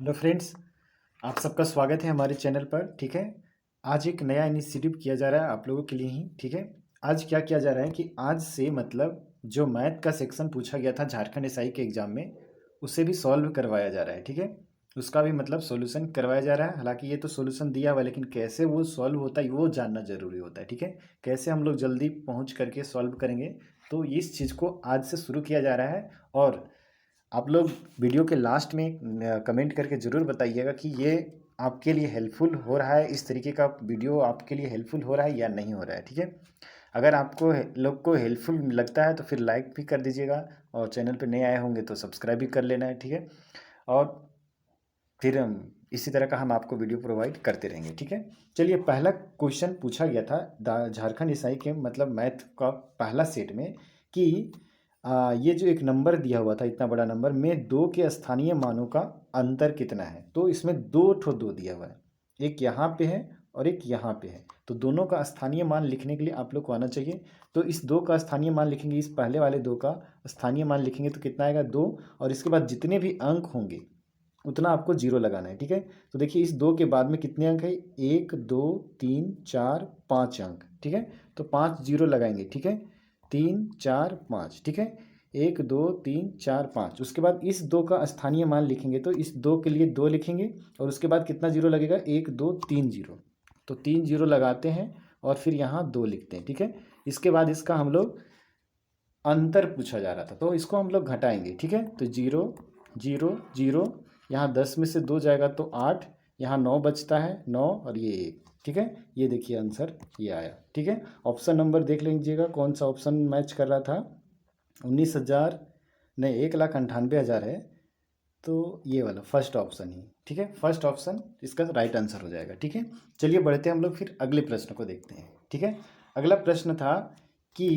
Hello friends, आप सबका स्वागत है हमारे चैनल पर। ठीक है, आज एक नया इनिशिएटिव किया जा रहा है आप लोगों के लिए ही। ठीक है, आज क्या किया जा रहा है कि आज से मतलब जो मैथ का सेक्शन पूछा गया था झारखंड एसआई के एग्ज़ाम में, उसे भी सॉल्व करवाया जा रहा है। ठीक है, उसका भी मतलब सॉल्यूशन करवाया जा रहा है। हालांकि ये तो सॉल्यूशन दिया हुआ है, लेकिन कैसे वो सॉल्व होता है वो जानना ज़रूरी होता है। ठीक है, कैसे हम लोग जल्दी पहुँच करके सॉल्व करेंगे, तो इस चीज़ को आज से शुरू किया जा रहा है। और आप लोग वीडियो के लास्ट में कमेंट करके ज़रूर बताइएगा कि ये आपके लिए हेल्पफुल हो रहा है, इस तरीके का वीडियो आपके लिए हेल्पफुल हो रहा है या नहीं हो रहा है। ठीक है, अगर आपको लोग को हेल्पफुल लगता है तो फिर लाइक भी कर दीजिएगा, और चैनल पे नए आए होंगे तो सब्सक्राइब भी कर लेना है। ठीक है, और फिर हम इसी तरह का हम आपको वीडियो प्रोवाइड करते रहेंगे। ठीक है, चलिए, पहला क्वेश्चन पूछा गया था झारखंड ईसाई के मतलब मैथ का पहला सेट में कि ये जो एक नंबर दिया हुआ था, इतना बड़ा नंबर में दो के स्थानीय मानों का अंतर कितना है। तो इसमें दो ठो दो दिया हुआ है, एक यहाँ पे है और एक यहाँ पे है। तो दोनों का स्थानीय मान लिखने के लिए आप लोग को आना चाहिए। तो इस दो का स्थानीय मान लिखेंगे, इस पहले वाले दो का स्थानीय मान लिखेंगे तो कितना आएगा, दो। और इसके बाद जितने भी अंक होंगे उतना आपको जीरो लगाना है। ठीक है, तो देखिए इस दो के बाद में कितने अंक है, एक दो तीन चार पाँच अंक। ठीक है, तो पाँच जीरो लगाएंगे। ठीक है, तीन चार पाँच। ठीक है, एक दो तीन चार पाँच। उसके बाद इस दो का स्थानीय मान लिखेंगे, तो इस दो के लिए दो लिखेंगे और उसके बाद कितना जीरो लगेगा, एक दो तीन जीरो। तो तीन जीरो लगाते हैं और फिर यहाँ दो लिखते हैं। ठीक है, इसके बाद इसका हम लोग अंतर पूछा जा रहा था, तो इसको हम लोग घटाएंगे। ठीक है, तो जीरो जीरो जीरो, यहाँ 10 में से 2 जाएगा तो 8, यहाँ 9 बचता है, 9 और ये 1। ठीक है, ये देखिए आंसर ये आया। ठीक है, ऑप्शन नंबर देख लीजिएगा कौन सा ऑप्शन मैच कर रहा था। 19,000 नहीं, 1,98,000 है, तो ये वाला फर्स्ट ऑप्शन ही। ठीक है, फर्स्ट ऑप्शन इसका राइट आंसर हो जाएगा। ठीक है, चलिए बढ़ते हैं हम लोग फिर अगले प्रश्न को देखते हैं। ठीक है, अगला प्रश्न था कि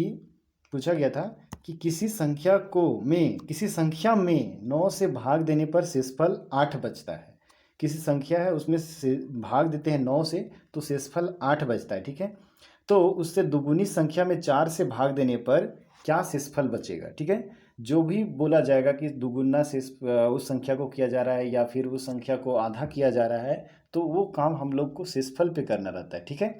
पूछा गया था कि किसी संख्या में 9 से भाग देने पर शेषफल 8 बचता है। किसी संख्या है उसमें से भाग देते हैं 9 से तो शेषफल 8 बचता है। ठीक है, तो उससे दुगुनी संख्या में 4 से भाग देने पर क्या शेषफल बचेगा। ठीक है, जो भी बोला जाएगा कि दुगुना शेष उस संख्या को किया जा रहा है या फिर उस संख्या को आधा किया जा रहा है, तो वो काम हम लोग को शेषफल पे करना रहता है। ठीक है,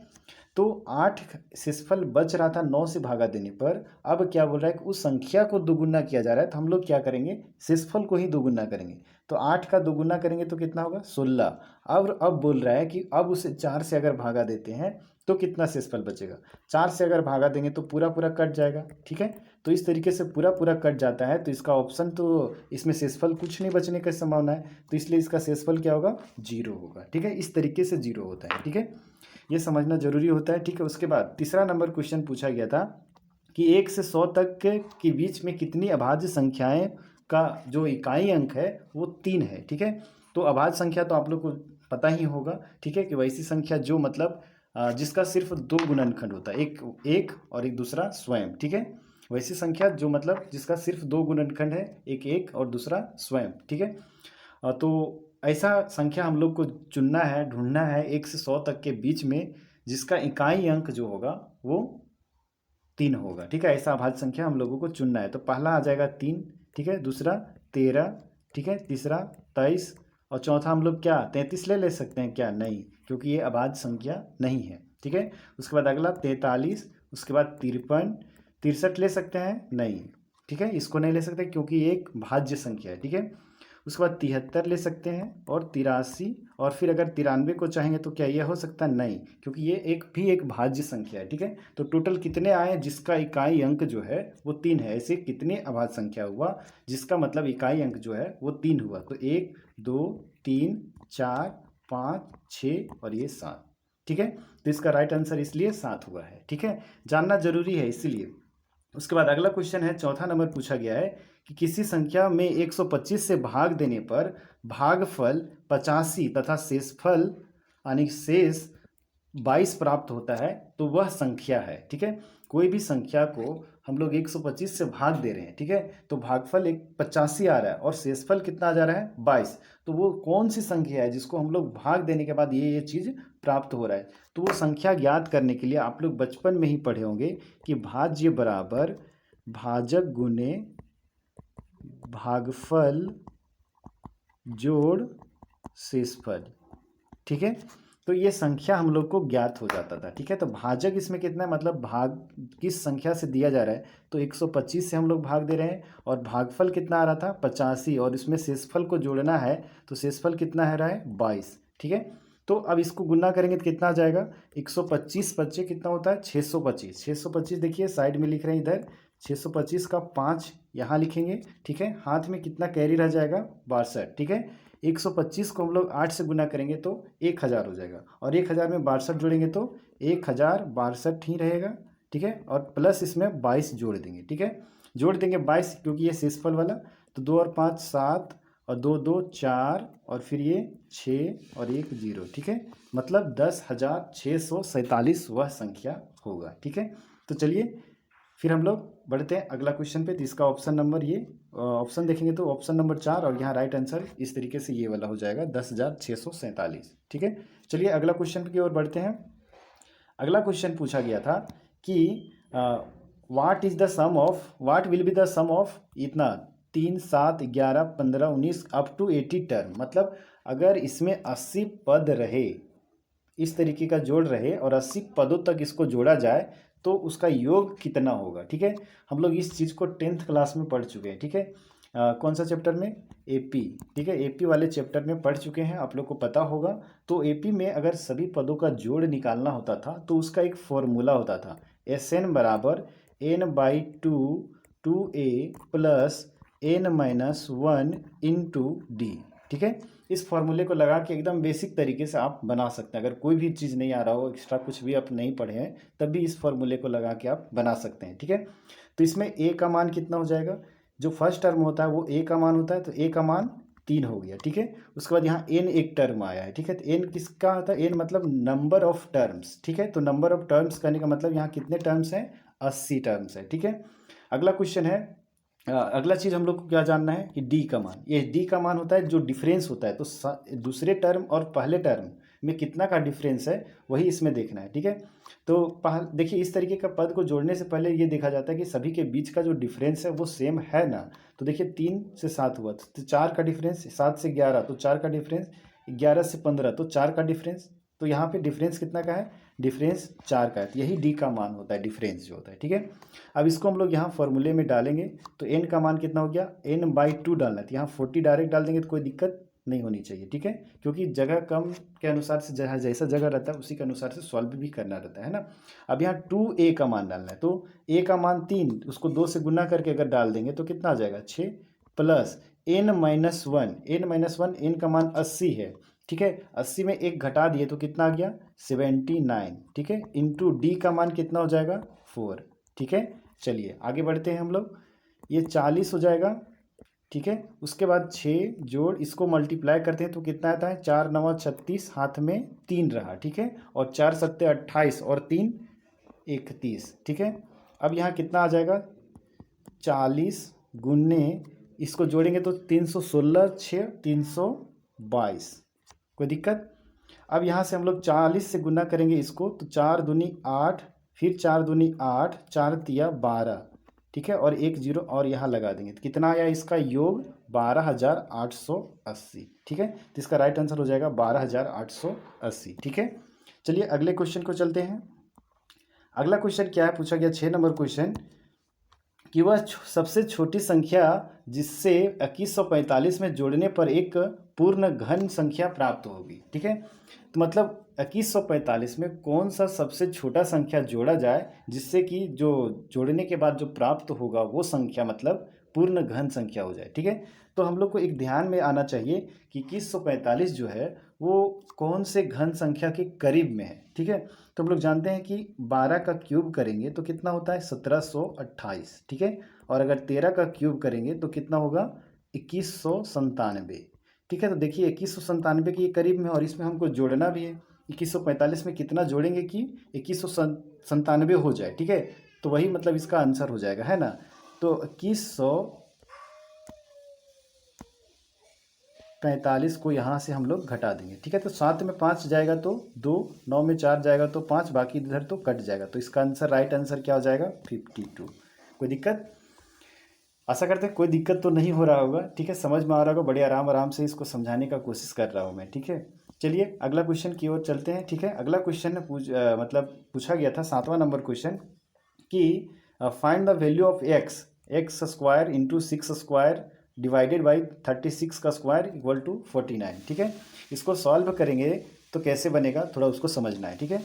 तो 8 शेषफल बच रहा था 9 से भागा देने पर। अब क्या बोल रहा है कि उस संख्या को दुगुना किया जा रहा है, तो हम लोग क्या करेंगे, शेषफल को ही दुगुना करेंगे। तो 8 का दुगुना करेंगे तो कितना होगा, 16। अब बोल रहा है कि अब उसे 4 से अगर भागा देते हैं तो कितना शेषफल बचेगा। 4 से अगर भागा देंगे तो पूरा पूरा कट जाएगा। ठीक है, तो इस तरीके से पूरा पूरा कट जाता है, तो इसका ऑप्शन तो इसमें शेषफल कुछ नहीं बचने की संभावना है, तो इसलिए इसका शेषफल क्या होगा, जीरो होगा। ठीक है, इस तरीके से जीरो होता है। ठीक है, ये समझना जरूरी होता है। ठीक है, उसके बाद तीसरा नंबर क्वेश्चन पूछा गया था कि 1 से 100 तक के बीच में कितनी अभाज्य संख्याएं का जो इकाई अंक है वो 3 है। ठीक है, तो अभाज्य संख्या तो आप लोग को पता ही होगा। ठीक है, कि वैसी संख्या जो मतलब जिसका सिर्फ दो गुणनखंड होता है, एक एक और एक दूसरा स्वयं। ठीक है, वैसी संख्या जो मतलब जिसका सिर्फ दो गुणनखंड है, एक एक और दूसरा स्वयं। ठीक है, तो ऐसा संख्या हम लोग को चुनना है, ढूंढना है 1 से 100 तक के बीच में जिसका इकाई अंक जो होगा वो 3 होगा। ठीक है, ऐसा अभाज्य संख्या हम लोगों को चुनना है। तो पहला आ जाएगा 3। ठीक है, दूसरा 13। ठीक है, तीसरा 23 और चौथा हम लोग क्या 33 ले सकते हैं क्या, नहीं, क्योंकि ये अभाज्य संख्या नहीं है। ठीक है, उसके बाद अगला 43, उसके बाद 53, 63 ले सकते हैं, नहीं। ठीक है, इसको नहीं ले सकते क्योंकि ये एक भाज्य संख्या है। ठीक है, उसके बाद 73 ले सकते हैं और 83, और फिर अगर 93 को चाहेंगे तो क्या ये हो सकता है, नहीं, क्योंकि ये एक भाज्य संख्या है। ठीक है, तो टोटल कितने आए जिसका इकाई अंक जो है वो 3 है। ऐसे कितने अभाज्य संख्या हुआ जिसका मतलब इकाई अंक जो है वो 3 हुआ, तो 1 2 3 4 5 6 और ये 7। ठीक है, तो इसका राइट आंसर इसलिए 7 हुआ है। ठीक है, जानना जरूरी है इसलिए। उसके बाद अगला क्वेश्चन है, चौथा नंबर पूछा गया है कि किसी संख्या में 125 से भाग देने पर भागफल 85 तथा शेषफल यानी शेष 22 प्राप्त होता है, तो वह संख्या है। ठीक है, कोई भी संख्या को हम लोग 125 से भाग दे रहे हैं। ठीक है, तो भागफल एक 85 आ रहा है और शेषफल कितना आ जा रहा है, 22। तो वो कौन सी संख्या है जिसको हम लोग भाग देने के बाद ये चीज़ प्राप्त हो रहा है। तो वो संख्या ज्ञात करने के लिए आप लोग बचपन में ही पढ़े होंगे कि भाज्य बराबर भाजक गुने भागफल जोड़ शेषफल, ठीक है। तो ये संख्या हम लोग को ज्ञात हो जाता था, ठीक है। तो भाजक इसमें कितना है, मतलब भाग किस संख्या से दिया जा रहा है, तो 125 से हम लोग भाग दे रहे हैं, और भागफल कितना आ रहा था 85, और इसमें शेषफल को जोड़ना है, तो शेषफल कितना है रहा है 22, ठीक है। तो अब इसको गुना करेंगे तो कितना आ जाएगा, 125 बच्चे कितना होता है 625, 625 देखिए साइड में लिख रहे हैं इधर, 625 का 5 यहाँ लिखेंगे, ठीक है। हाथ में कितना कैरी रह जाएगा 62, ठीक है। 125 को हम लोग 8 से गुना करेंगे तो 1000 हो जाएगा, और 1000 में 62 जोड़ेंगे तो 1062 ही रहेगा, ठीक है। और प्लस इसमें 22 जोड़ देंगे, ठीक है। जोड़ देंगे 22 क्योंकि ये शेषफल वाला, तो 2 और 5 7, और 2 2 4, और फिर ये 6 और 1 0, ठीक है। मतलब 10,647 वह संख्या होगा, ठीक है। तो चलिए फिर हम लोग बढ़ते हैं अगला क्वेश्चन पे। तो इसका ऑप्शन नंबर ये ऑप्शन देखेंगे तो ऑप्शन नंबर 4, और यहाँ राइट आंसर इस तरीके से ये वाला हो जाएगा 10,647, ठीक है। चलिए अगला क्वेश्चन की ओर बढ़ते हैं। अगला क्वेश्चन पूछा गया था कि what is the sum of, what will be the sum of इतना 3 7 11 15 19 अप टू 80 टर्म, मतलब अगर इसमें 80 पद रहे, इस तरीके का जोड़ रहे और 80 पदों तक इसको जोड़ा जाए तो उसका योग कितना होगा, ठीक है। हम लोग इस चीज़ को 10th क्लास में पढ़ चुके हैं, ठीक है। कौन सा चैप्टर में, एपी, ठीक है। एपी वाले चैप्टर में पढ़ चुके हैं, आप लोग को पता होगा। तो एपी में अगर सभी पदों का जोड़ निकालना होता था तो उसका एक फॉर्मूला होता था, SN बराबर n/2 2a plus n-1 into D, ठीक है। इस फॉर्मूले को लगा के एकदम बेसिक तरीके से आप बना सकते हैं। अगर कोई भी चीज़ नहीं आ रहा हो, एक्स्ट्रा कुछ भी आप नहीं पढ़े हैं, तब भी इस फॉर्मूले को लगा के आप बना सकते हैं, ठीक है। तो इसमें a का मान कितना हो जाएगा, जो फर्स्ट टर्म होता है वो a का मान होता है, तो a का मान 3 हो गया, ठीक है। उसके बाद यहाँ n एक टर्म आया है, ठीक है। तो n किसका आता है, n मतलब नंबर ऑफ टर्म्स, ठीक है। तो नंबर ऑफ टर्म्स करने का मतलब यहाँ कितने टर्म्स हैं, 80 टर्म्स है, ठीक है। अगला क्वेश्चन है, अगला चीज़ हम लोग को क्या जानना है कि डी का मान, ये डी का मान होता है जो डिफरेंस होता है, तो दूसरे टर्म और पहले टर्म में कितना का डिफरेंस है वही इसमें देखना है, ठीक है। तो देखिए इस तरीके का पद को जोड़ने से पहले ये देखा जाता है कि सभी के बीच का जो डिफरेंस है वो सेम है ना। तो देखिए 3 से 7 हुआ तो 4 का डिफरेंस, 7 से 11 तो 4 का डिफरेंस, 11 से 15 तो 4 का डिफरेंस, तो यहाँ पे डिफरेंस कितना का है, डिफरेंस 4 का है। तो यही डी का मान होता है, डिफरेंस जो होता है, ठीक है। अब इसको हम लोग यहाँ फॉर्मूले में डालेंगे तो n का मान कितना हो गया, n/2 डालना है, तो यहाँ 40 डायरेक्ट डाल देंगे तो कोई दिक्कत नहीं होनी चाहिए, ठीक है। क्योंकि जगह कम के अनुसार से जहाँ जैसा जगह रहता है उसी के अनुसार से सॉल्व भी करना रहता है ना। अब यहाँ 2a का मान डालना है, तो a का मान 3, उसको 2 से गुना करके अगर डाल देंगे तो कितना आ जाएगा 6 प्लस n-1, n-1, n का मान 80 है, ठीक है। 80 में एक घटा दिए तो कितना आ गया 79, ठीक है। इंटू डी का मान कितना हो जाएगा 4, ठीक है। चलिए आगे बढ़ते हैं हम लोग, ये 40 हो जाएगा, ठीक है। उसके बाद 6 जोड़ इसको मल्टीप्लाई करते हैं तो कितना आता है, 4 9 36, हाथ में 3 रहा, ठीक है। और 4 7 28 और 3 31, ठीक है। अब यहाँ कितना आ जाएगा 40 गुने, इसको जोड़ेंगे तो 316 6 322, कोई दिक्कत। अब यहाँ से हम लोग 40 से गुना करेंगे इसको तो 4 दूनी 8, फिर 4 दूनी 8, 4 तिया 12, ठीक है। और 1 0 और यहाँ लगा देंगे तो कितना आया इसका योग 12,880, ठीक है। तो इसका राइट आंसर हो जाएगा 12,880, ठीक है। चलिए अगले क्वेश्चन को चलते हैं। अगला क्वेश्चन क्या है, पूछा गया 6 नंबर क्वेश्चन कि वह सबसे छोटी संख्या जिससे 2145 में जोड़ने पर एक पूर्ण घन संख्या प्राप्त होगी, ठीक है। तो मतलब 2145 में कौन सा सबसे छोटा संख्या जोड़ा जाए जिससे कि जो जोड़ने के बाद जो प्राप्त होगा वो संख्या मतलब पूर्ण घन संख्या हो जाए, ठीक है। तो हम लोग को एक ध्यान में आना चाहिए कि 2145 जो है वो कौन से घन संख्या के करीब में है, ठीक है। तो हम लोग जानते हैं कि 12 का क्यूब करेंगे तो कितना होता है 1728, ठीक है। और अगर 13 का क्यूब करेंगे तो कितना होगा 2197, ठीक है। तो देखिए 2197 के करीब में, और इसमें हमको जोड़ना भी है, 2145 में कितना जोड़ेंगे कि 2197 हो जाए, ठीक है। तो वही मतलब इसका आंसर हो जाएगा, है ना। तो 2145 को यहाँ से हम लोग घटा देंगे, ठीक है। तो 7 में 5 जाएगा तो 2, 9 में 4 जाएगा तो 5, बाकी इधर तो कट जाएगा, तो इसका आंसर राइट आंसर क्या हो जाएगा 52, कोई दिक्कत। आशा करते हैं कोई दिक्कत तो नहीं हो रहा होगा, ठीक है, समझ में आ रहा होगा। बड़े आराम आराम से इसको समझाने का कोशिश कर रहा हूँ मैं, ठीक है। चलिए अगला क्वेश्चन की ओर चलते हैं, ठीक है। अगला क्वेश्चन मतलब पूछा गया था 7वां नंबर क्वेश्चन कि find the value of x, x square into 6 square divided by 36 का स्क्वायर इक्वल टू 49, ठीक है। इसको सॉल्व करेंगे तो कैसे बनेगा, थोड़ा उसको समझना है, ठीक है।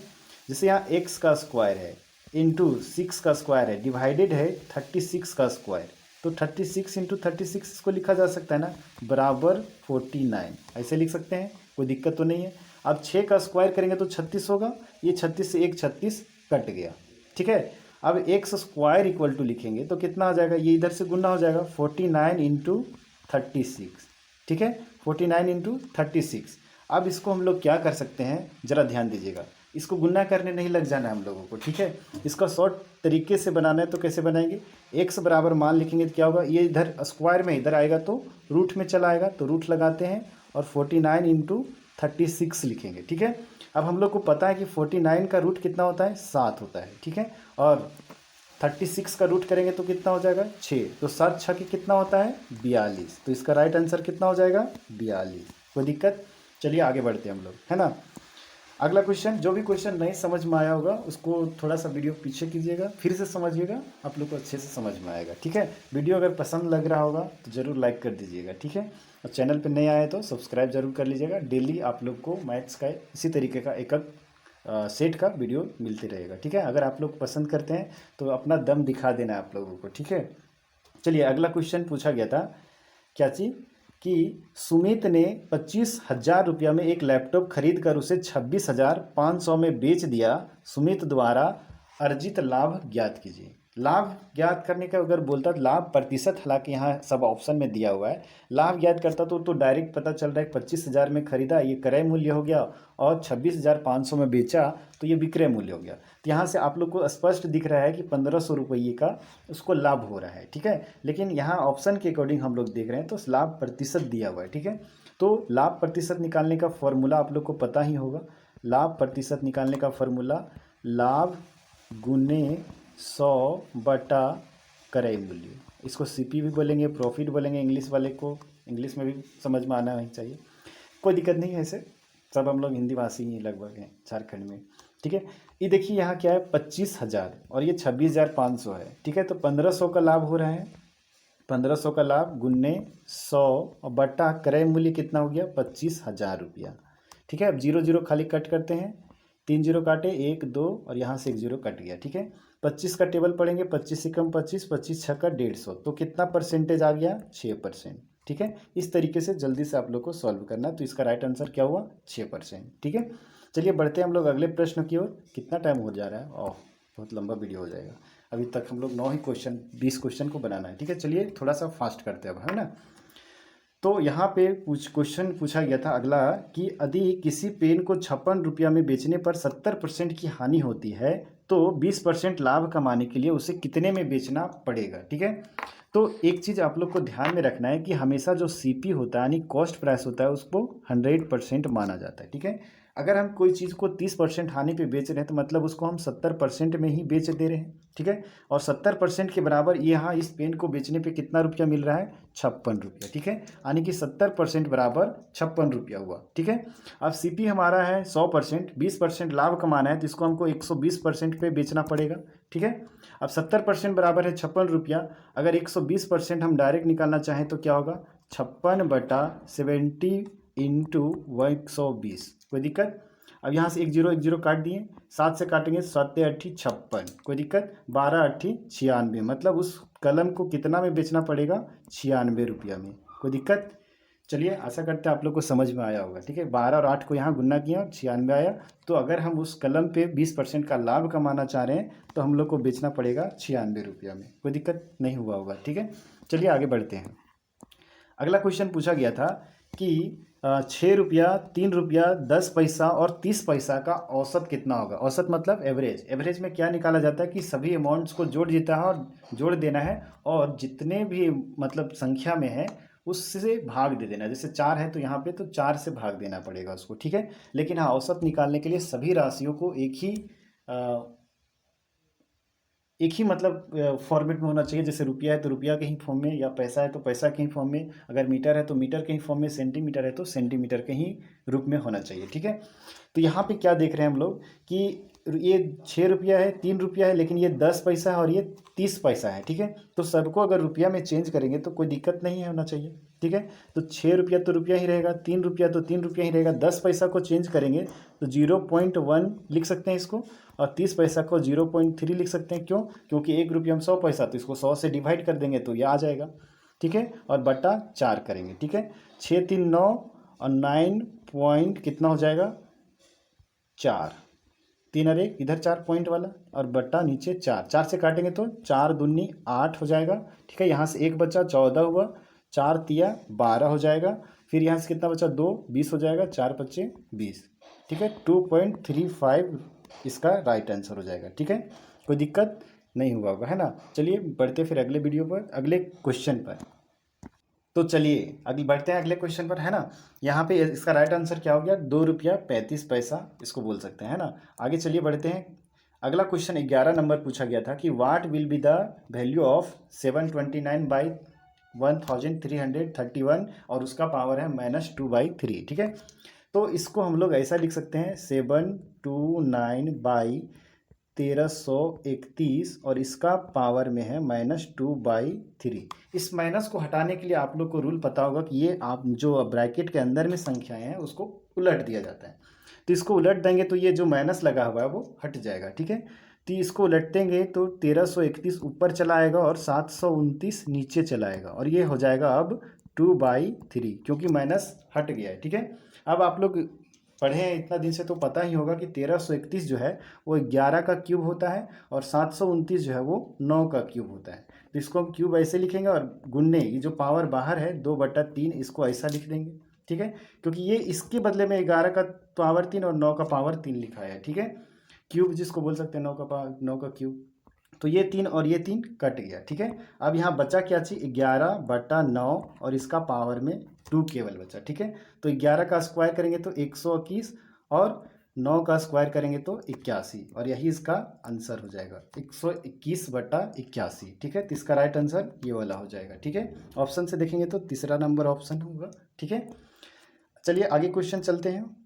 जैसे यहाँ एक्स का स्क्वायर है इंटू 6 का स्क्वायर है डिवाइडेड है 36 का स्क्वायर, तो 36 इंटू 36 इसको लिखा जा सकता है ना, बराबर 49, ऐसे लिख सकते हैं, कोई दिक्कत तो नहीं है। अब 6 का स्क्वायर करेंगे तो 36 होगा, ये 36 से एक 36 कट गया, ठीक है। अब एक्स स्क्वायर इक्वल टू लिखेंगे तो कितना आ जाएगा, ये इधर से गुना हो जाएगा 49 इंटू 36, ठीक है, 49 इंटू 36। अब इसको हम लोग क्या कर सकते हैं, ज़रा ध्यान दीजिएगा, इसको गुना करने नहीं लग जाना है हम लोगों को, ठीक है। इसका शॉर्ट तरीके से बनाना है तो कैसे बनाएंगे, एक्स बराबर मान लिखेंगे तो क्या होगा, ये इधर स्क्वायर में इधर आएगा तो रूट में चला आएगा, तो रूट लगाते हैं और 49 इंटू 36 लिखेंगे, ठीक है। अब हम लोग को पता है कि 49 का रूट कितना होता है, 7 होता है, ठीक है। और 36 का रूट करेंगे तो कितना हो जाएगा, 6, तो 7 6 के कितना होता है, 42, तो इसका राइट आंसर कितना हो जाएगा, 42। कोई दिक्कत, चलिए आगे बढ़ते हैं हम लोग, है ना। अगला क्वेश्चन, जो भी क्वेश्चन नहीं समझ में आया होगा उसको थोड़ा सा वीडियो पीछे कीजिएगा, फिर से समझिएगा, आप लोग को अच्छे से समझ में आएगा, ठीक है। वीडियो अगर पसंद लग रहा होगा तो ज़रूर लाइक कर दीजिएगा, ठीक है। और चैनल पर नए आए तो सब्सक्राइब जरूर कर लीजिएगा। डेली आप लोग को मैथ्स का इसी तरीके का एक सेट का वीडियो मिलते रहेगा, ठीक है। अगर आप लोग पसंद करते हैं तो अपना दम दिखा देना है आप लोगों को, ठीक है। चलिए अगला क्वेश्चन पूछा गया था, क्या चीज़ कि सुमित ने 25,000 रुपया में एक लैपटॉप खरीद कर उसे 26,500 में बेच दिया। सुमित द्वारा अर्जित लाभ ज्ञात कीजिए। लाभ ज्ञात करने का अगर बोलता तो लाभ प्रतिशत, हालांकि यहाँ सब ऑप्शन में दिया हुआ है, लाभ ज्ञात करता तो डायरेक्ट पता चल रहा है 25,000 में खरीदा, ये क्रय मूल्य हो गया, और 26,500 में बेचा तो ये विक्रय मूल्य हो गया। तो यहाँ से आप लोग को स्पष्ट दिख रहा है कि 1,500 रुपये का उसको लाभ हो रहा है, ठीक है। लेकिन यहाँ ऑप्शन के अकॉर्डिंग हम लोग देख रहे हैं तो लाभ प्रतिशत दिया हुआ है, ठीक है। तो लाभ प्रतिशत निकालने का फॉर्मूला आप लोग को पता ही होगा। लाभ प्रतिशत निकालने का फॉर्मूला, लाभ गुने 100 बटा क्रय मूल्य, इसको सीपी भी बोलेंगे, प्रॉफिट बोलेंगे, इंग्लिश वाले को इंग्लिश में भी समझ में आना ही चाहिए, कोई दिक्कत नहीं है, ऐसे सब हम लोग हिंदी भाषी ही लगभग हैं झारखंड में, ठीक है। ये देखिए यहाँ क्या है, 25,000 और ये 26,500 है, ठीक है। तो 1,500 का लाभ हो रहा है, 1,500 का लाभ गुन्ने 100 और बटा क्रय मूल्य कितना हो गया, 25,000 रुपया, ठीक है। अब 0 0 खाली कट करते हैं, 3 0 काटे, 1 2 और यहाँ से 1 0 कट गया, ठीक है। 25 का टेबल पढ़ेंगे, 25 से कम 25, 25 6 का 150, तो कितना परसेंटेज आ गया, 6%, ठीक है। इस तरीके से जल्दी से आप लोग को सॉल्व करना है, तो इसका राइट आंसर क्या हुआ, 6%, ठीक है। चलिए बढ़ते हैं हम लोग अगले प्रश्न की ओर। कितना टाइम हो जा रहा है, ओह बहुत लंबा वीडियो हो जाएगा, अभी तक हम लोग 9 ही क्वेश्चन 20 क्वेश्चन को बनाना है, ठीक है। चलिए थोड़ा सा फास्ट करते हैं अब, है ना। तो यहाँ पे क्वेश्चन पूछा गया था अगला कि यदि किसी पेन को 56 रुपया में बेचने पर 70% की हानि होती है तो 20% लाभ कमाने के लिए उसे कितने में बेचना पड़ेगा, ठीक है। तो एक चीज़ आप लोग को ध्यान में रखना है कि हमेशा जो सीपी होता है यानी कॉस्ट प्राइस होता है उसको 100% माना जाता है, ठीक है। अगर हम कोई चीज़ को 30% हानि पे बेच रहे हैं तो मतलब उसको हम 70% में ही बेच दे रहे हैं, ठीक है। और 70% के बराबर यहाँ इस पेन को बेचने पे कितना रुपया मिल रहा है, 56 रुपया, ठीक है। यानी कि 70% बराबर 56 रुपया हुआ, ठीक है। अब सीपी हमारा है 100%, 20% लाभ कमाना है तो इसको हमको 120% पे बेचना पड़ेगा, ठीक है। अब 70% बराबर है 56 रुपया, अगर 120% हम डायरेक्ट निकालना चाहें तो क्या होगा, 56/70 इंटू 120, कोई दिक्कत। अब यहाँ से 1 0 काट दिए, 7 से काटेंगे, 7 8 56, कोई दिक्कत, 12 8 96, मतलब उस कलम को कितना में बेचना पड़ेगा, 96 रुपया में, कोई दिक्कत। चलिए आशा करते हैं आप लोग को समझ में आया होगा, ठीक है। 12 और 8 को यहाँ गुना किया और 96 आया, तो अगर हम उस कलम पे 20% का लाभ कमाना चाह रहे हैं तो हम लोग को बेचना पड़ेगा 96 रुपया में, कोई दिक्कत नहीं हुआ होगा, ठीक है। चलिए आगे बढ़ते हैं। अगला क्वेश्चन पूछा गया था कि 6 रुपया, 3 रुपया, 10 पैसा और 30 पैसा का औसत कितना होगा। औसत मतलब एवरेज। एवरेज में क्या निकाला जाता है कि सभी अमाउंट्स को जोड़ देता है और जोड़ देना है, और जितने भी मतलब संख्या में है उससे भाग दे देना। जैसे 4 है तो यहाँ पे तो 4 से भाग देना पड़ेगा उसको, ठीक है। लेकिन हाँ, औसत निकालने के लिए सभी राशियों को एक ही एक ही मतलब फॉर्मेट में होना चाहिए। जैसे रुपया है तो रुपया के ही फॉर्म में, या पैसा है तो पैसा के ही फॉर्म में, अगर मीटर है तो मीटर के ही फॉर्म में, सेंटीमीटर है तो सेंटीमीटर के ही रूप में होना चाहिए, ठीक है। तो यहाँ पे क्या देख रहे हैं हम लोग कि ये 6 रुपया है, 3 रुपया है, लेकिन ये 10 पैसा है और ये 30 पैसा है, ठीक है। तो सबको अगर रुपया में चेंज करेंगे तो कोई दिक्कत नहीं होना चाहिए, ठीक है। तो 6 रुपया तो रुपया ही रहेगा, 3 रुपया तो 3 रुपया ही रहेगा। 10 पैसा को चेंज करेंगे तो 0.1 लिख सकते हैं इसको, और 30 पैसा को 0.3 लिख सकते हैं। क्यों? क्योंकि 1 रुपया में 100 पैसा, तो इसको 100 से डिवाइड कर देंगे तो ये आ जाएगा, ठीक है। और बटा 4 करेंगे, ठीक है। 6 3 9 और 9 पॉइंट कितना हो जाएगा 4, 3 और 1 इधर 4 पॉइंट वाला, और बट्टा नीचे 4, 4 से काटेंगे तो 4 दूनी 8 हो जाएगा, ठीक है। यहाँ से 1 बचा 14 हुआ, 4 तिया 12 हो जाएगा। फिर यहाँ से कितना बचा 2, 20 हो जाएगा, 4 बचे 20, ठीक है। 2.35 इसका राइट आंसर हो जाएगा, ठीक है। कोई दिक्कत नहीं हुआ होगा, है ना। चलिए बढ़ते फिर अगले वीडियो पर, अगले क्वेश्चन पर। तो चलिए अगले बढ़ते हैं अगले क्वेश्चन पर, है ना। यहाँ पे इसका राइट आंसर क्या हो गया, 2 रुपया 35 पैसा इसको बोल सकते हैं, है ना। आगे चलिए बढ़ते हैं। अगला क्वेश्चन 11 नंबर पूछा गया था कि what will be the value of 729/1331, और उसका पावर है -2/3, ठीक है। तो इसको हम लोग ऐसा लिख सकते हैं 729/1331, और इसका पावर में है -2/3। इस माइनस को हटाने के लिए आप लोग को रूल पता होगा कि ये आप जो ब्रैकेट के अंदर में संख्याएं हैं उसको उलट दिया जाता है। तो इसको उलट देंगे तो ये जो माइनस लगा हुआ है वो हट जाएगा, ठीक है। तो इसको उलट देंगे तो 1331 ऊपर चला आएगा और 729 नीचे चला आएगा, और ये हो जाएगा अब 2/3, क्योंकि माइनस हट गया है, ठीक है। अब आप लोग पढ़े हैं इतना दिन से तो पता ही होगा कि 1331 जो है वो 11 का क्यूब होता है, और 729 जो है वो 9 का क्यूब होता है। तो इसको हम क्यूब ऐसे लिखेंगे, और गुन्ने ये जो पावर बाहर है 2/3 इसको ऐसा लिख देंगे, ठीक है। क्योंकि ये इसके बदले में 11 का पावर 3 और 9 का पावर 3 लिखा है, ठीक है। क्यूब जिसको बोल सकते हैं 9 का क्यूब। तो ये 3 और ये 3 कट गया, ठीक है। अब यहाँ बचा क्या चीज, 11/9, और इसका पावर में 2 केवल बचा, ठीक है। तो 11 का स्क्वायर करेंगे तो 121, और 9 का स्क्वायर करेंगे तो 81, और यही इसका आंसर हो जाएगा 121/81, ठीक है। तो इसका राइट आंसर ये वाला हो जाएगा, ठीक है। ऑप्शन से देखेंगे तो तीसरा नंबर ऑप्शन होगा, ठीक है। चलिए आगे क्वेश्चन चलते हैं।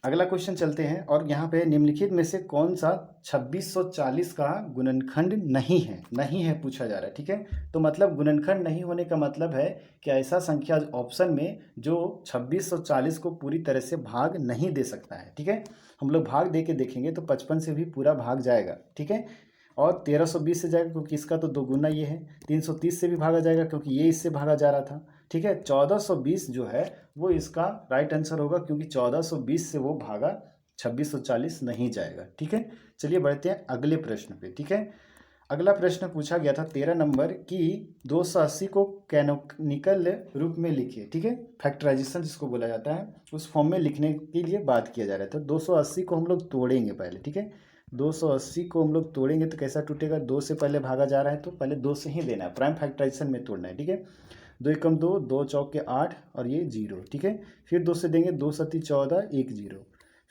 अगला क्वेश्चन चलते हैं, और यहाँ पे निम्नलिखित में से कौन सा 2640 का गुणनखंड नहीं है पूछा जा रहा है, ठीक है। तो मतलब गुणनखंड नहीं होने का मतलब है कि ऐसा संख्या ऑप्शन में जो 2640 को पूरी तरह से भाग नहीं दे सकता है, ठीक है। हम लोग भाग दे के देखेंगे तो 55 से भी पूरा भाग जाएगा, ठीक है। और 1320 से जाएगा क्योंकि इसका तो दोगुना ये है। 330 से भी भागा जाएगा क्योंकि ये इससे भागा जा रहा था, ठीक है। 1420 जो है वो इसका राइट आंसर होगा, क्योंकि 1420 से वो भागा 2640 नहीं जाएगा, ठीक है। चलिए बढ़ते हैं अगले प्रश्न पे, ठीक है। अगला प्रश्न पूछा गया था 13 नंबर की 280 को कैनोनिकल रूप में लिखिए, ठीक है। फैक्टराइजेशन जिसको बोला जाता है उस फॉर्म में लिखने के लिए बात किया जा रहा है। तो 280 को हम लोग तोड़ेंगे पहले, ठीक है। 280 को हम लोग तोड़ेंगे तो कैसा टूटेगा, 2 से पहले भागा जा रहा है तो पहले 2 से ही देना है, प्राइम फैक्टराइजेशन में तोड़ना है, ठीक है। 2 एकम 2, 2 चौके 8, और ये 0, ठीक है। फिर 2 से देंगे 2 सती 14, 1 0।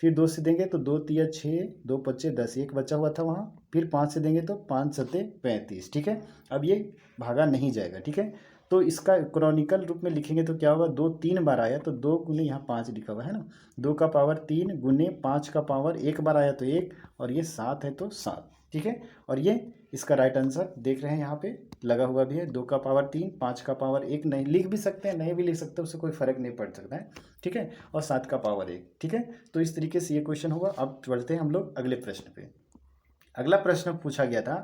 फिर 2 से देंगे तो 2 तिया 6, 2 पच्चे 10, एक बचा हुआ था वहाँ। फिर 5 से देंगे तो 5 सते 35, ठीक है। अब ये भागा नहीं जाएगा, ठीक है। तो इसका क्रॉनिकल रूप में लिखेंगे तो क्या होगा, 2 3 बार आया तो 2 गुने यहाँ 5 लिखा हुआ है ना, 2 का पावर 3 गुने 5 का पावर 1 बार आया तो 1, और ये 7 है तो 7, ठीक है। और ये इसका राइट आंसर देख रहे हैं यहाँ पे लगा हुआ भी है, 2 का पावर 3, 5 का पावर 1, नहीं लिख भी सकते हैं नहीं भी लिख सकते, उससे कोई फर्क नहीं पड़ सकता है, ठीक है। और 7 का पावर 1, ठीक है। तो इस तरीके से ये क्वेश्चन होगा। अब बढ़ते हैं हम लोग अगले प्रश्न पे। अगला प्रश्न पूछा गया था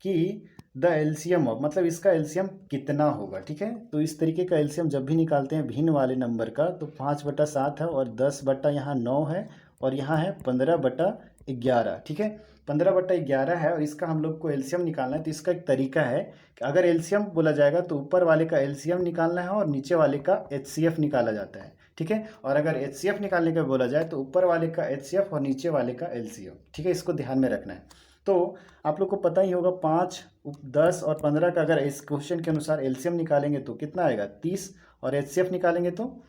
कि द एलसीएम ऑफ, मतलब इसका एलसीएम कितना होगा, ठीक है। तो इस तरीके का एलसीएम जब भी निकालते हैं भिन्न वाले नंबर का तो 5/7 है, और 10 यहाँ 9 है, और यहाँ है 15/11, ठीक है। 15/11 है, और इसका हम लोग को एलसीएम निकालना है। तो इसका एक तरीका है कि अगर एलसीएम बोला जाएगा तो ऊपर वाले का एलसीएम निकालना है और नीचे वाले का एचसीएफ निकाला जाता है, ठीक है। और अगर एचसीएफ निकालने का बोला जाए तो ऊपर वाले का एचसीएफ और नीचे वाले का एलसीएम, ठीक है। इसको ध्यान में रखना है। तो आप लोग को पता ही होगा 5, 10 और 15 का अगर इस क्वेश्चन के अनुसार एलसीएम निकालेंगे तो कितना आएगा 30, और एचसीएफ निकालेंगे तो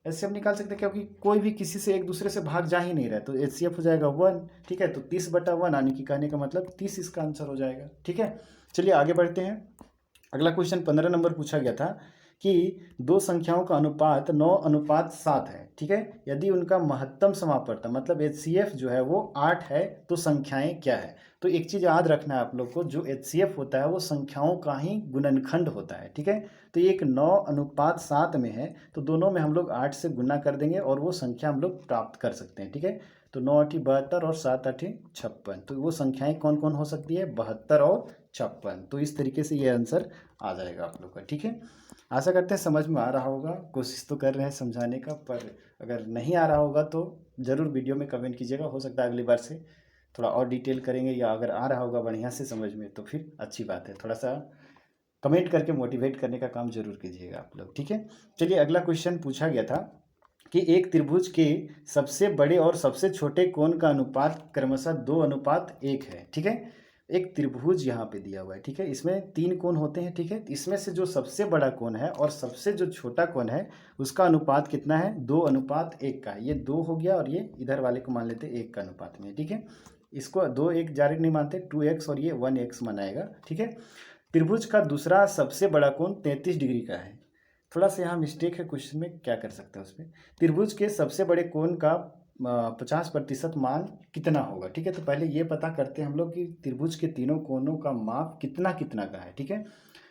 एचसीएफ निकाल सकते हैं क्योंकि कोई भी किसी से एक दूसरे से भाग जा ही नहीं रहा है, तो एचसीएफ हो जाएगा 1। ठीक है, तो 30/1 यानी कि कहने का मतलब 30 इसका आंसर हो जाएगा। ठीक है, चलिए आगे बढ़ते हैं। अगला क्वेश्चन 15 नंबर पूछा गया था कि दो संख्याओं का अनुपात 9:7 है। ठीक है, यदि उनका महत्तम समापवर्तन मतलब एचसीएफ जो है वो 8 है तो संख्याएं क्या है। तो एक चीज़ याद रखना है आप लोग को, जो एचसीएफ होता है वो संख्याओं का ही गुणनखंड होता है। ठीक है, तो ये एक 9:7 में है, तो दोनों में हम लोग 8 से गुना कर देंगे और वो संख्या हम लोग प्राप्त कर सकते हैं। ठीक है, तो 9×8 = 72 और 7×8 = 56। तो वो संख्याएं कौन कौन हो सकती है, 72 और 56। तो इस तरीके से ये आंसर आ जाएगा आप लोग का। ठीक है, आशा करते हैं समझ में आ रहा होगा। कोशिश तो कर रहे हैं समझाने का, पर अगर नहीं आ रहा होगा तो ज़रूर वीडियो में कमेंट कीजिएगा। हो सकता है अगली बार से थोड़ा और डिटेल करेंगे, या अगर आ रहा होगा बढ़िया से समझ में तो फिर अच्छी बात है। थोड़ा सा कमेंट करके मोटिवेट करने का काम जरूर कीजिएगा आप लोग। ठीक है, चलिए अगला क्वेश्चन पूछा गया था कि एक त्रिभुज के सबसे बड़े और सबसे छोटे कोण का अनुपात क्रमशः 2:1 है। ठीक है, एक त्रिभुज यहाँ पे दिया हुआ है। ठीक है, इसमें 3 कोण होते हैं। ठीक है, इसमें से जो सबसे बड़ा कोण है और सबसे जो छोटा कोण है उसका अनुपात कितना है, 2:1 का। ये 2 हो गया और ये इधर वाले को मान लेते 1 का अनुपात में। ठीक है, इसको 2:1 डायरेक्ट नहीं मानते, 2x और ये 1x मनाएगा। ठीक है, त्रिभुज का दूसरा सबसे बड़ा कोण 33 डिग्री का है। थोड़ा सा यहाँ मिस्टेक है क्वेश्चन में, क्या कर सकते हैं उसमें। त्रिभुज के सबसे बड़े कोण का 50% मान कितना होगा। ठीक है, तो पहले ये पता करते हैं हम लोग कि त्रिभुज के तीनों कोणों का माप कितना कितना का है। ठीक है,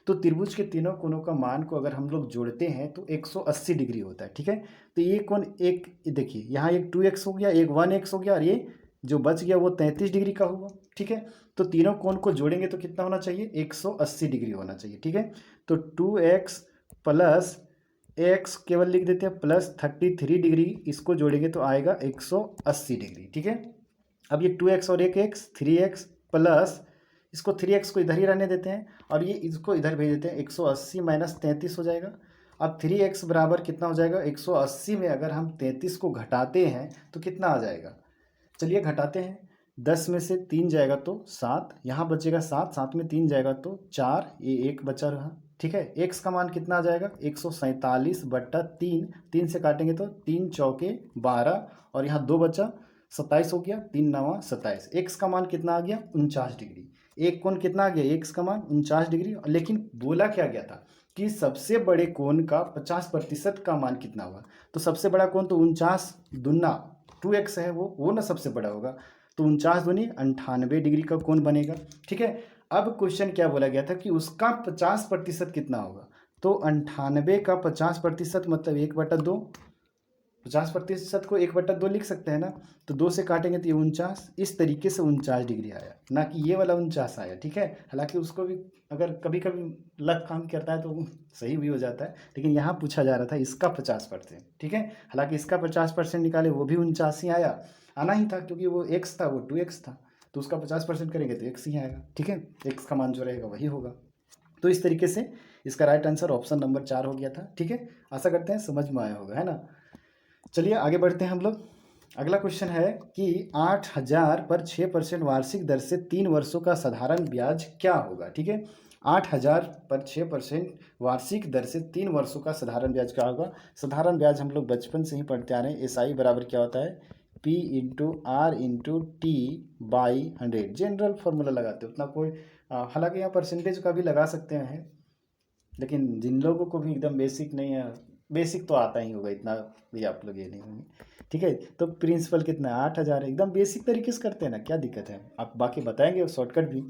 तो त्रिभुज के तीनों कोणों का मान को अगर हम लोग जोड़ते हैं तो 180 डिग्री होता है। ठीक है, तो ये कोण एक देखिए यहाँ एक 2x हो गया, एक 1x हो गया, और ये जो बच गया वो 33 डिग्री का हुआ। ठीक है, तो तीनों कोण को जोड़ेंगे तो कितना होना चाहिए, 180 डिग्री होना चाहिए। ठीक है, तो 2x प्लस x केवल लिख देते हैं प्लस 33 डिग्री, इसको जोड़ेंगे तो आएगा 180 डिग्री। ठीक है, अब ये 2x और एक x 3x प्लस इसको 3x को इधर ही रहने देते हैं और ये इसको इधर भेज देते हैं, 180 - 33 हो जाएगा। अब 3x बराबर कितना हो जाएगा, 180 में अगर हम 33 को घटाते हैं तो कितना आ जाएगा, चलिए घटाते हैं। 10 में से 3 जाएगा तो 7, यहाँ बचेगा 7, 7 में 3 जाएगा तो 4, ये 1 बचा रहा। ठीक है, x का मान कितना आ जाएगा, 147/3, 3 से काटेंगे तो 3 चौके 12 और यहाँ 2 बचा, 27 हो गया, 3 9 27। x का मान कितना आ गया, 49 डिग्री। एक कोण कितना आ गया, x का मान 49 डिग्री। लेकिन बोला क्या गया था कि सबसे बड़े कोण का 50% का मान कितना होगा, तो सबसे बड़ा कोण तो 49 दूना 2x है, वो ना सबसे बड़ा होगा, तो 49 दूनी 98 डिग्री का कोण बनेगा। ठीक है, अब क्वेश्चन क्या बोला गया था कि उसका 50% कितना होगा, तो 98 का 50% मतलब 1/2। 50% को 1/2 लिख सकते हैं ना, तो 2 से काटेंगे तो ये 49, इस तरीके से 49 डिग्री आया, ना कि ये वाला 49 आया। ठीक है, हालांकि उसको भी अगर कभी कभी लक काम करता है तो सही भी हो जाता है, लेकिन यहाँ पूछा जा रहा था इसका 50%। ठीक है, हालांकि इसका 50% निकाले वो भी 49 ही आया, आना ही था क्योंकि वो x था, वो 2x था, तो उसका 50% करेंगे तो x ही आएगा। ठीक है, x का मान जो रहेगा वही होगा। तो इस तरीके से इसका राइट आंसर ऑप्शन नंबर 4 हो गया था। ठीक है, आशा करते हैं समझ में आया होगा, है ना। चलिए आगे बढ़ते हैं हम लोग। अगला क्वेश्चन है कि 8,000 पर 6% वार्षिक दर से 3 वर्षों का साधारण ब्याज क्या होगा। ठीक है, 8,000 पर 6% वार्षिक दर से 3 वर्षों का साधारण ब्याज क्या होगा। साधारण ब्याज हम लोग बचपन से ही पढ़ते आ रहे हैं, SI बराबर क्या होता है, P/R/T/100। जनरल फॉर्मूला लगाते हो उतना कोई, हालांकि यहाँ परसेंटेज का भी लगा सकते हैं, लेकिन जिन लोगों को भी एकदम बेसिक नहीं है, बेसिक तो आता ही होगा, इतना भी आप लोग ये नहीं होंगे। ठीक है, तो प्रिंसिपल कितना है, 8,000 एकदम बेसिक तरीके से करते हैं ना, क्या दिक्कत है, आप बाकी बताएंगे शॉर्टकट भी।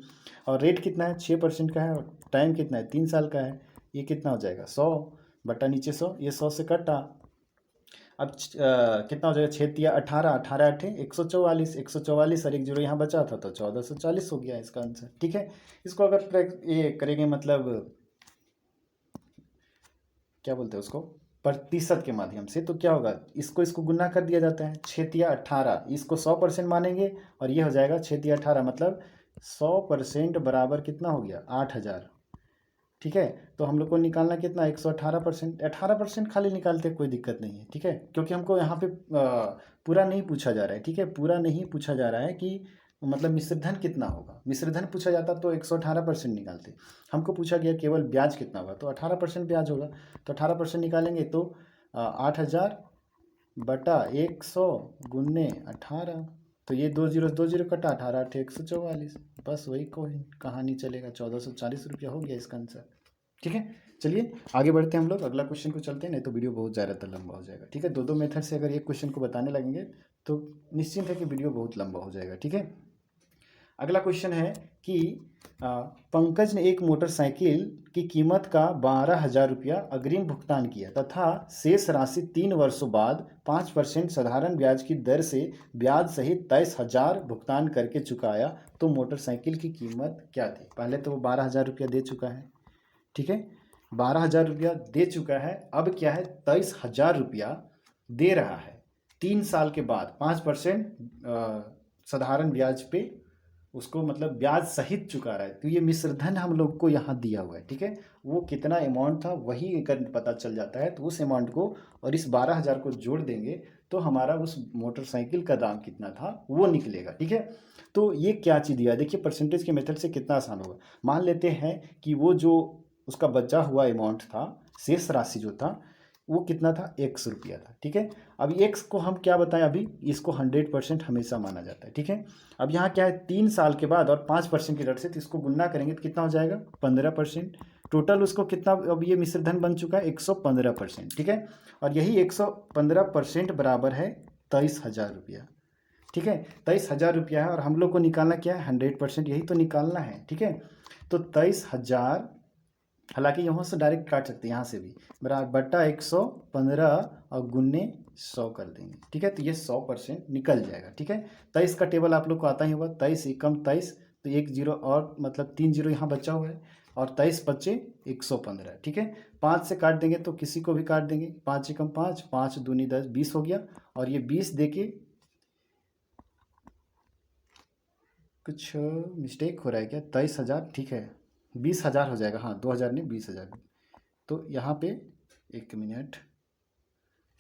और रेट कितना है, 6% का है, और टाइम कितना है, 3 साल का है। ये कितना हो जाएगा, 100 नीचे 100, ये 100 से कटा। अब कितना हो जाएगा, 6×3 = 18, 18×8 = 144, 144 और 1 जीरो यहाँ बचा था तो 1440 हो गया इसका आंसर। ठीक है, इसको अगर ये करेंगे मतलब क्या बोलते हैं उसको, प्रतिशत के माध्यम से, तो क्या होगा, इसको गुना कर दिया जाता है, 6×18, इसको 100% मानेंगे और ये हो जाएगा 6×18 मतलब 100% बराबर कितना हो गया, 8,000। ठीक है, तो हम लोग को निकालना कितना, 118%, 18% खाली निकालते कोई दिक्कत नहीं है। ठीक है, क्योंकि हमको यहाँ पे पूरा नहीं पूछा जा रहा है। ठीक है, पूरा नहीं पूछा जा रहा है कि मतलब मिश्रधन कितना होगा, मिश्रधन पूछा जाता तो 118% निकालते, हमको पूछा गया केवल ब्याज कितना होगा, तो 18% ब्याज होगा, तो 18% निकालेंगे तो 8,000 बटा 100 गुन्ने 18। तो ये 2 जीरो कटा, 18 × 8 = 144। बस वही को कहानी चलेगा। 1440 रुपया हो गया इसका आंसर। ठीक है, चलिए आगे बढ़ते हैं हम लोग, अगला क्वेश्चन को चलते हैं, नहीं तो वीडियो बहुत ज़्यादा लंबा हो जाएगा। ठीक है, दो मेथड से अगर एक क्वेश्चन को बताने लगेंगे तो निश्चिंत है कि वीडियो बहुत लंबा हो जाएगा। ठीक है, अगला क्वेश्चन है कि पंकज ने एक मोटरसाइकिल की कीमत का 12,000 रुपया अग्रिम भुगतान किया तथा शेष राशि 3 वर्षों बाद 5% साधारण ब्याज की दर से ब्याज सहित 23,000 भुगतान करके चुकाया, तो मोटरसाइकिल की कीमत क्या थी? पहले तो वो 12,000 रुपया दे चुका है। ठीक है, 12,000 रुपया दे चुका है, अब क्या है 23,000 रुपया दे रहा है 3 साल के बाद 5% साधारण ब्याज पे उसको, मतलब ब्याज सहित चुका रहा है। तो ये मिश्रधन हम लोग को यहाँ दिया हुआ है। ठीक है, वो कितना अमाउंट था वही अगर पता चल जाता है तो उस अमाउंट को और इस 12,000 को जोड़ देंगे तो हमारा उस मोटरसाइकिल का दाम कितना था वो निकलेगा। ठीक है, तो ये क्या चीज़ दिया है देखिए, परसेंटेज के मेथड से कितना आसान होगा। मान लेते हैं कि वो जो उसका बचा हुआ अमाउंट था, शेष राशि जो था वो कितना था, 100 रुपया था। ठीक है, अब एक्स को हम क्या बताएं, अभी इसको 100% हमेशा माना जाता है। ठीक है, अब यहाँ क्या है 3 साल के बाद और 5% की दर से, तो इसको गुना करेंगे तो कितना हो जाएगा 15%। टोटल उसको कितना, अब ये मिश्रधन बन चुका है 115%। ठीक है, और यही 115% बराबर है 23,000 रुपया। ठीक है, 23,000 रुपया है और हम लोग को निकालना क्या है 100%, यही तो निकालना है। ठीक है, तो 23,000, हालांकि यहाँ से डायरेक्ट काट सकते हैं, यहाँ से भी बराबर बटा 115 और गुन्ने 100 कर देंगे। ठीक है, तो ये 100% निकल जाएगा। ठीक है, 23 का टेबल आप लोग को आता ही होगा, 23 एकम 23, तो 1 जीरो और मतलब 3 जीरो यहाँ बचा हुआ है, और 23 बचे 115। ठीक है, 5 से काट देंगे तो किसी को भी काट देंगे, 5 एकम 5, 5 दूनी 10, 20 हो गया, और ये 20 दे के कुछ मिस्टेक हो रहा है क्या, 23,000 ठीक है 20,000 हो जाएगा, हाँ 2,000 नहीं 20,000। तो यहाँ पे 1 मिनट,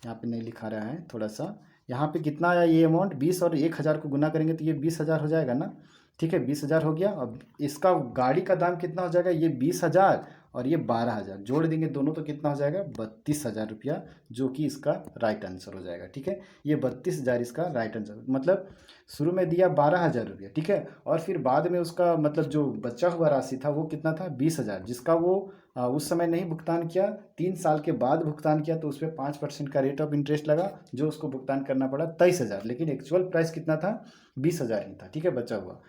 यहाँ पे नहीं लिखा रहा है थोड़ा सा, यहाँ पे कितना आया ये अमाउंट 20 और 1,000 को गुना करेंगे तो ये 20,000 हो जाएगा ना। ठीक है, 20,000 हो गया। अब इसका गाड़ी का दाम कितना हो जाएगा, ये 20,000 और ये 12,000 जोड़ देंगे दोनों तो कितना हो जाएगा 32,000 रुपया, जो कि इसका राइट आंसर हो जाएगा। ठीक है, ये 32,000 इसका राइट आंसर, मतलब शुरू में दिया 12,000 रुपया। ठीक है, और फिर बाद में उसका मतलब जो बचा हुआ राशि था वो कितना था 20,000, जिसका वो उस समय नहीं भुगतान किया, 3 साल के बाद भुगतान किया, तो उस पर 5% का रेट ऑफ इंटरेस्ट लगा, जो उसको भुगतान करना पड़ा 23,000, लेकिन एक्चुअल प्राइस कितना था 20,000 ही था। ठीक है, बचा हुआ,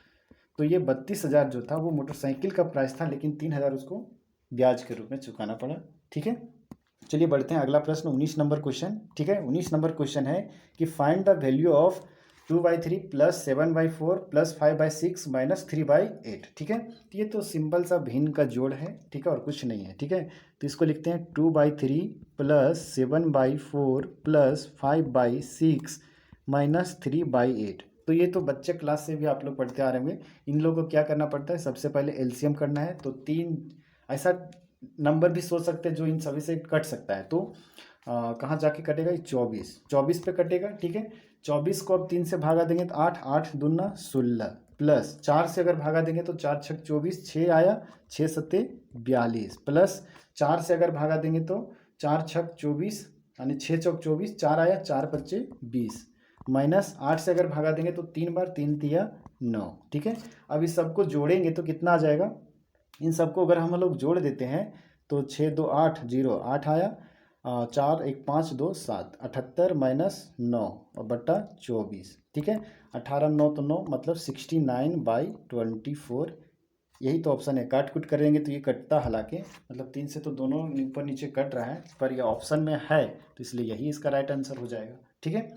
तो ये 32,000 जो था वो मोटरसाइकिल का प्राइस था, लेकिन 3,000 उसको ब्याज के रूप में चुकाना पड़ा। ठीक है, चलिए बढ़ते हैं, अगला प्रश्न 19 नंबर क्वेश्चन। ठीक है, 19 नंबर क्वेश्चन है कि find the value of 2/3 plus 7/4 plus 5/6 minus 3/8। ठीक है, तो ये तो सिंपल सा भिन्न का जोड़ है। ठीक है, और कुछ नहीं है। ठीक है, तो इसको लिखते हैं 2/3 प्लस 7/4 प्लस 5/6 माइनस 3/8। तो ये तो बच्चे क्लास से भी आप लोग पढ़ते आ रहे होंगे। इन लोगों को क्या करना पड़ता है, सबसे पहले एलसीएम करना है, तो 3 ऐसा नंबर भी सोच सकते हैं जो इन सभी से कट सकता है। तो कहाँ जाके कटेगा, 24 पे कटेगा। ठीक है, 24 को अब 3 से भागा देंगे तो 8, 8 दूना 16, प्लस 4 से अगर भागा देंगे तो 4 छक 24, 6 आया, 6 सत्ते 42, प्लस 4 से अगर भागा देंगे तो 4 छक 24 यानी 6 चौक 24, 4 आया, 4 पच्चे 20, माइनस 8 से अगर भागा देंगे तो 3 बार 3 तिया 9। ठीक है, अब इस सबको जोड़ेंगे तो कितना आ जाएगा, इन सबको अगर हम लोग जोड़ देते हैं तो 6 2 8 0 8 आया, 4 1 5 2 7, 78 माइनस 9 और बट्टा 24। ठीक है, 18 9 तो 9, मतलब 69/24। यही तो ऑप्शन है। काट कुट करेंगे तो ये कटता, हालांकि मतलब 3 से तो दोनों ऊपर नीचे कट रहा है, पर ये ऑप्शन में है तो इसलिए यही इसका राइट आंसर हो जाएगा। ठीक है,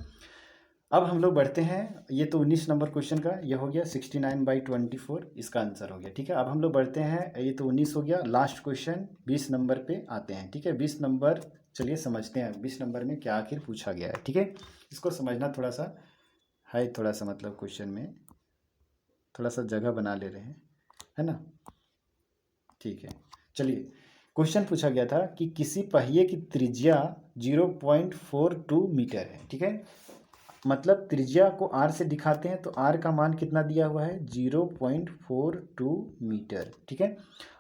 अब हम लोग बढ़ते हैं, ये तो 19 नंबर क्वेश्चन का ये हो गया, 69/24 इसका आंसर हो गया। ठीक है, अब हम लोग बढ़ते हैं, ये तो 19 हो गया, लास्ट क्वेश्चन 20 नंबर पे आते हैं। ठीक है, 20 नंबर, चलिए समझते हैं 20 नंबर में क्या आखिर पूछा गया है। ठीक है, इसको समझना थोड़ा सा है, थोड़ा सा मतलब क्वेश्चन में थोड़ा सा जगह बना ले रहे हैं, है ना। ठीक है, चलिए क्वेश्चन पूछा गया था कि किसी पहिए की त्रिज्या 0.42 मीटर है। ठीक है, मतलब त्रिज्या को r से दिखाते हैं तो r का मान कितना दिया हुआ है 0.42 मीटर। ठीक है,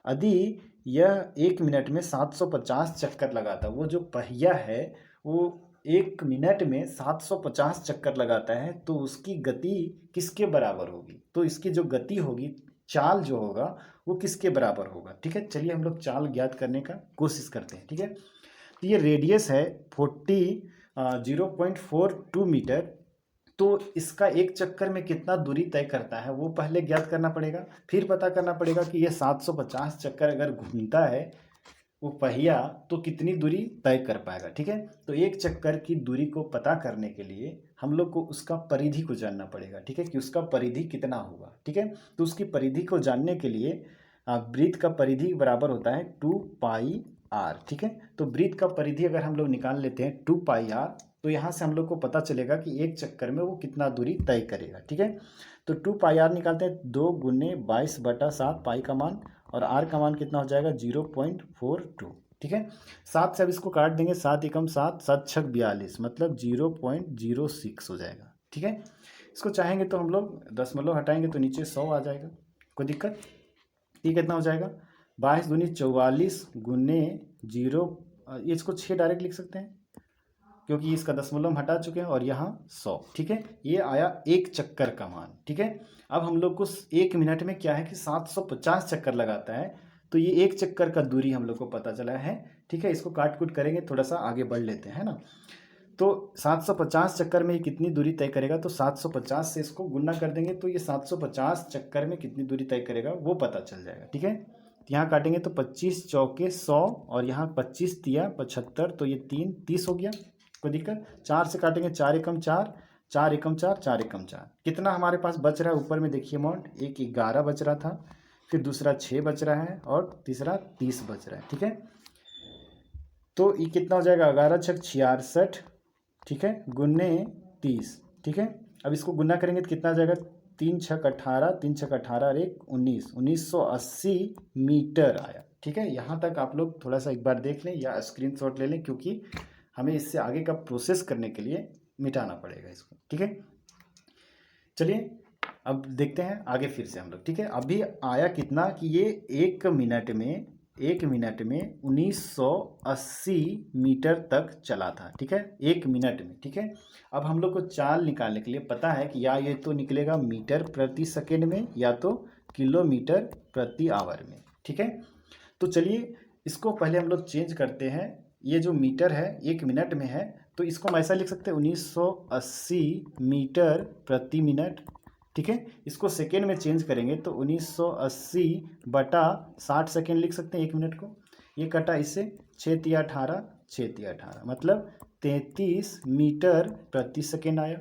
यदि यह 1 मिनट में 750 चक्कर लगाता, वो जो पहिया है वो 1 मिनट में 750 चक्कर लगाता है तो उसकी गति किसके बराबर होगी? तो इसकी जो गति होगी, चाल जो होगा वो किसके बराबर होगा? ठीक है, चलिए हम लोग चाल ज्ञात करने का कोशिश करते हैं। ठीक है, तो ये रेडियस है 0.42 मीटर। तो इसका एक चक्कर में कितना दूरी तय करता है वो पहले ज्ञात करना पड़ेगा। फिर पता करना पड़ेगा कि ये 750 चक्कर अगर घूमता है वो पहिया तो कितनी दूरी तय कर पाएगा। ठीक है, तो एक चक्कर की दूरी को पता करने के लिए हम लोग को उसका परिधि को जानना पड़ेगा। ठीक है, कि उसका परिधि कितना होगा। ठीक है, तो उसकी परिधि को जानने के लिए वृत्त का परिधि बराबर होता है 2πr। ठीक है, तो वृत्त का परिधि अगर हम लोग निकाल लेते हैं 2πr, तो यहाँ से हम लोग को पता चलेगा कि एक चक्कर में वो कितना दूरी तय करेगा। ठीक है, तो 2πr निकालते हैं, 2 गुने 22/7 पाई का मान, और आर का मान कितना हो जाएगा 0.42। ठीक है, 7 से अब इसको काट देंगे, 7 एकम 7, 7 छक 42, मतलब 0.06 हो जाएगा। ठीक है, इसको चाहेंगे तो हम लोग दशमलव हटाएंगे तो नीचे 100 आ जाएगा, कोई दिक्कत। ये कितना हो जाएगा 22 दूनी 44 गुने 0, ये इसको 6 डायरेक्ट लिख सकते हैं क्योंकि इसका दशमलव हम हटा चुके हैं, और यहाँ 100। ठीक है, ये आया एक चक्कर का मान। ठीक है, अब हम लोग को 1 मिनट में क्या है कि 750 चक्कर लगाता है, तो ये एक चक्कर का दूरी हम लोग को पता चला है। ठीक है, इसको काट कूट करेंगे, थोड़ा सा आगे बढ़ लेते हैं ना। तो 750 चक्कर में ये कितनी दूरी तय करेगा, तो 750 से इसको गुना कर देंगे तो ये 750 चक्कर में कितनी दूरी तय करेगा वो पता चल जाएगा। ठीक है, यहाँ काटेंगे तो 25 चौके 100, और यहाँ 25 तिया 75, तो ये 3 30 हो गया, कोई दिक्कत। 4 से काटेंगे, 4 एकम 4, 4 एकम 4, 4 एकम 4, कितना हमारे पास बच रहा है ऊपर में देखिए अमाउंट, एक 11 बच रहा था, फिर दूसरा 6 बच रहा है, और तीसरा 30 बच रहा है। ठीक है, तो ये कितना हो जाएगा 11 छक 66। ठीक है, गुन्ने 30। ठीक है, अब इसको गुना करेंगे तो कितना आ जाएगा 3 छक 18, 3 छक 18 और 1 19, 1980 मीटर आया। ठीक है, यहाँ तक आप लोग थोड़ा सा एक बार देख लें या स्क्रीनशॉट ले लें, क्योंकि हमें इससे आगे का प्रोसेस करने के लिए मिटाना पड़ेगा इसको। ठीक है, चलिए अब देखते हैं आगे फिर से हम लोग। ठीक है, अभी आया कितना कि ये एक मिनट में 1980 मीटर तक चला था। ठीक है, एक मिनट में। ठीक है, अब हम लोग को चाल निकालने के लिए पता है कि या ये तो निकलेगा मीटर प्रति सेकेंड में, या तो किलोमीटर प्रति आवर में। ठीक है, तो चलिए इसको पहले हम लोग चेंज करते हैं। ये जो मीटर है एक मिनट में है, तो इसको हम ऐसा लिख सकते हैं 1980 मीटर प्रति मिनट। ठीक है, इसको सेकेंड में चेंज करेंगे तो 1980 बटा 60 सेकेंड लिख सकते हैं एक मिनट को। ये कटा इससे 6 तिया 18, 6 तिया 18, मतलब 33 मीटर प्रति सेकेंड आया।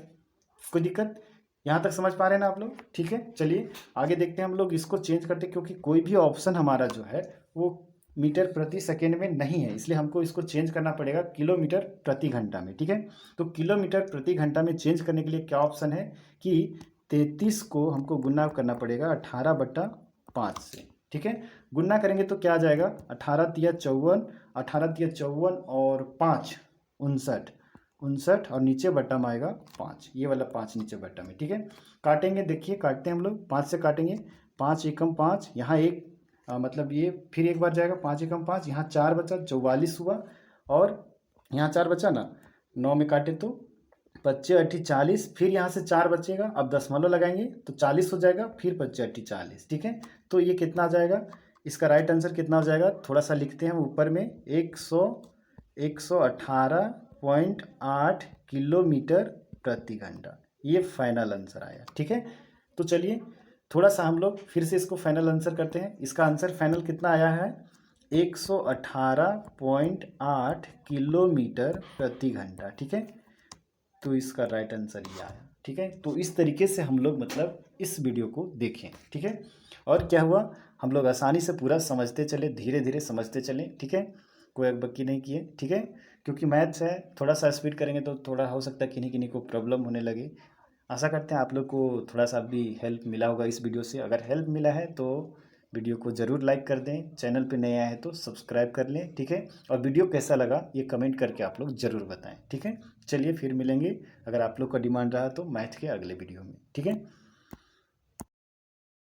कोई दिक्कत, यहाँ तक समझ पा रहे हैं ना आप लोग? ठीक है, चलिए आगे देखते हैं हम लोग इसको चेंज करते हैं, क्योंकि कोई भी ऑप्शन हमारा जो है वो मीटर प्रति सेकेंड में नहीं है, इसलिए हमको इसको चेंज करना पड़ेगा किलोमीटर प्रति घंटा में। ठीक है, तो किलोमीटर प्रति घंटा में चेंज करने के लिए क्या ऑप्शन है कि 33 को हमको गुना करना पड़ेगा 18/5 से। ठीक है, गुना करेंगे तो क्या आ जाएगा 18 तिया 54, 18 तिया 54 और 5 59, 59 और नीचे बट्टा में आएगा 5, ये वाला 5 नीचे बट्टा में। ठीक है, काटेंगे, देखिए काटते हैं हम लोग, 5 से काटेंगे, 5 एकम 5, यहाँ एक मतलब ये फिर एक बार जाएगा, 5 एकम 5, यहाँ 4 बचा 44 हुआ, और यहाँ 4 बचा ना, 9 में काटे तो 25 80 40, फिर यहाँ से 4 बचेगा, अब दशमलव लगाएंगे तो 40 हो जाएगा, फिर 25 80 40। ठीक है, तो ये कितना आ जाएगा, इसका राइट आंसर कितना हो जाएगा, थोड़ा सा लिखते हैं ऊपर में, 118.8 किलोमीटर प्रति घंटा, ये फाइनल आंसर आया। ठीक है, तो चलिए थोड़ा सा हम लोग फिर से इसको फाइनल आंसर करते हैं। इसका आंसर फाइनल कितना आया है 118.8 किलोमीटर प्रति घंटा। ठीक है, तो इसका राइट आंसर ये आया। ठीक है, तो इस तरीके से हम लोग मतलब इस वीडियो को देखें। ठीक है, और क्या हुआ, हम लोग आसानी से पूरा समझते चले, धीरे धीरे समझते चले। ठीक है, कोई अकबक्की नहीं किए। ठीक है, क्योंकि मैथ्स है, थोड़ा सा स्पीड करेंगे तो थोड़ा हो सकता है किन्हीं किन्हीं को प्रॉब्लम होने लगे। आशा करते हैं आप लोग को थोड़ा सा भी हेल्प मिला होगा इस वीडियो से। अगर हेल्प मिला है तो वीडियो को ज़रूर लाइक कर दें, चैनल पे नए आए हैं तो सब्सक्राइब कर लें। ठीक है, और वीडियो कैसा लगा ये कमेंट करके आप लोग ज़रूर बताएं। ठीक है, चलिए फिर मिलेंगे अगर आप लोग का डिमांड रहा तो मैथ के अगले वीडियो में। ठीक है।